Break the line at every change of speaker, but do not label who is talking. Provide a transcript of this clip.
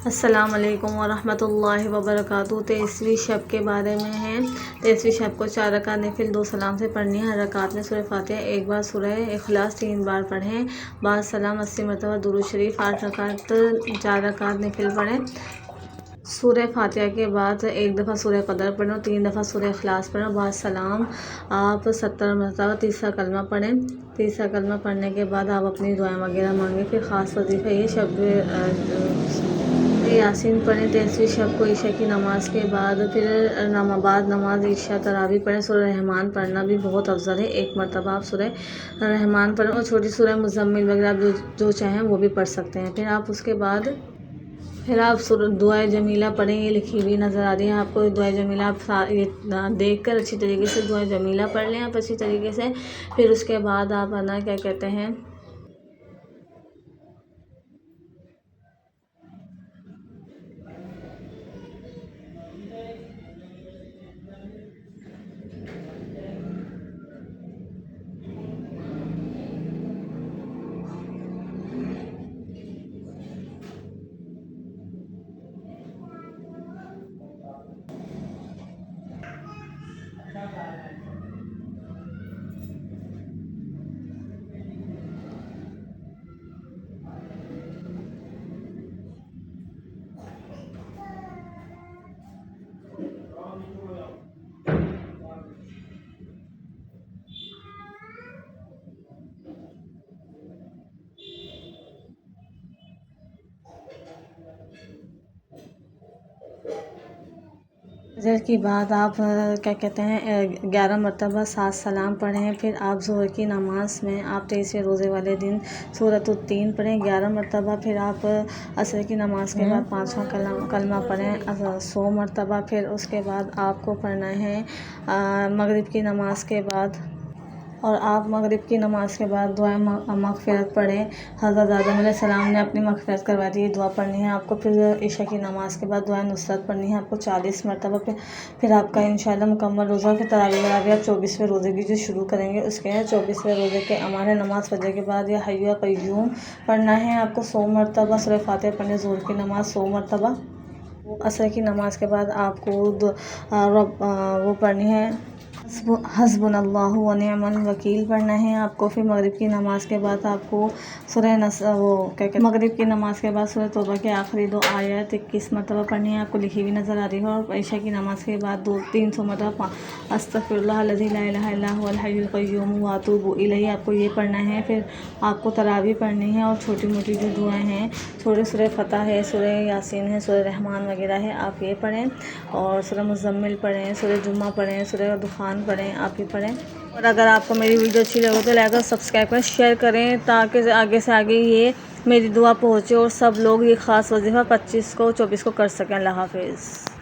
अस्सलाम वालेकुम वरहमतुल्लाहि वबरकातुहू। 23वीं शब के बारे में है। 23वीं शब को 4 रकात नफिल 2 सलाम से पढ़नी है। हर रकात में सूरह फातिहा एक बार, सूरह इखलास 3 बार पढ़ें। बाद सलाम 80 मरतबा, दुरूद शरीफ 8 रकात 4 रकात नफिल पढ़ें। सूरह फातिहा के बाद एक दफ़ा सूरह क़दर पढ़ें और 3 दफ़ा सूरह इखलास पढ़ें। बाद सलाम आप 70 मरतबा तीसरा कलमा पढ़ें। तीसरा कलमा पढ़ने के बाद आप अपनी दुआएं वगैरह मांगें। फिर ख़ास वजीफ़ा ये शब यासीन पढ़ें। 23वीं शब को ईशा की नमाज़ के बाद फिर बाद नमाज ईशा तरावी पढ़ें। सूरह रहमान पढ़ना भी बहुत अफजल है। एक मरतबा आप सूरह रहमान पढ़ें और छोटी सूरह मुज़म्मिल वगैरह आप जो चाहें वो भी पढ़ सकते हैं। फिर आप उसके बाद आप दुआए जमीला पढ़ें। ये लिखी हुई नज़र आ रही है आपको दुआए जमीला। आप ये देख कर अच्छी तरीके से दुआए जमीला पढ़ लें आप अच्छी तरीके से। फिर उसके बाद आप ना क्या कहते हैं फजर की बाद आप क्या कहते हैं 11 मरतबा 7 सलाम पढ़ें। फिर आप ज़ोहर की नमाज़ में आप 23वें रोज़े वाले दिन सूरतुत तीन पढ़ें 11 मरतबा। फिर आप असर की नमाज़ के बाद 5वां कलमा पढ़ें 100 मरतबा। फिर उसके बाद आपको पढ़ना है मगरिब की नमाज़ के बाद, और आप मगरिब की नमाज़ के बाद दुआ मग़फ़िरत पढ़ें। हज़रत आदम अलैहिस्सलाम ने अपनी मग़फ़िरत करवा दी, ये दुआ पढ़नी है आपको। फिर ईशा की नमाज़ के बाद दुआ नुसरत पढ़नी है आपको 40 मरतबा। फिर आपका इंशाअल्लाह मुकम्मल रोज़ा। फिर तरावी वरावी आप 24वें रोज़े की जो शुरू करेंगे उसके 24वें रोज़े के अमाल है। नमाज़ फजर के बाद या हय्यु या क़य्यूम पढ़ना है आपको 100 मरतबा। सूरह फातिहा पढ़नी। ज़ोहर की नमाज़ 100 मरतबा। असर की नमाज़ के बाद आपको वो पढ़नी है हस्बुनल्लाहु व निअमल वकील पढ़ना है आपको। फिर मगरिब की नमाज़ के बाद आपको सूरह मगरिब की नमाज़ के बाद सूरह तौबा के आखिरी 2 आयत 21 मरतबा पढ़नी है आपको, लिखी हुई नज़र आ रही है। और ईशा की नमाज़ के बाद 300 मरतबा अस्तग़फिरुल्लाह अल्लज़ी ला इलाहा इल्ला हुवल हय्युल क़य्यूम व अतूबु इलैहि आपको ये पढ़ना है। फिर आपको तरावी पढ़नी है और छोटी मोटी जो दुआएँ हैं थोड़ी सूरह फ़तह है, सूरह यासीन है, सूरह रहमान वगैरह है आप ये पढ़ें। और सूरह मुज़म्मिल पढ़ें, सूरह जुम्मा पढ़ें, सूरह दुखान पढ़ें, आप ही पढ़ें। और अगर आपको मेरी वीडियो अच्छी लगे तो लाइक और सब्सक्राइब करें, शेयर करें ताकि आगे से आगे ये मेरी दुआ पहुँचे और सब लोग ये ख़ास वजीफ़ा 25 को 24 को कर सकें। अल्लाह हाफ़िज़।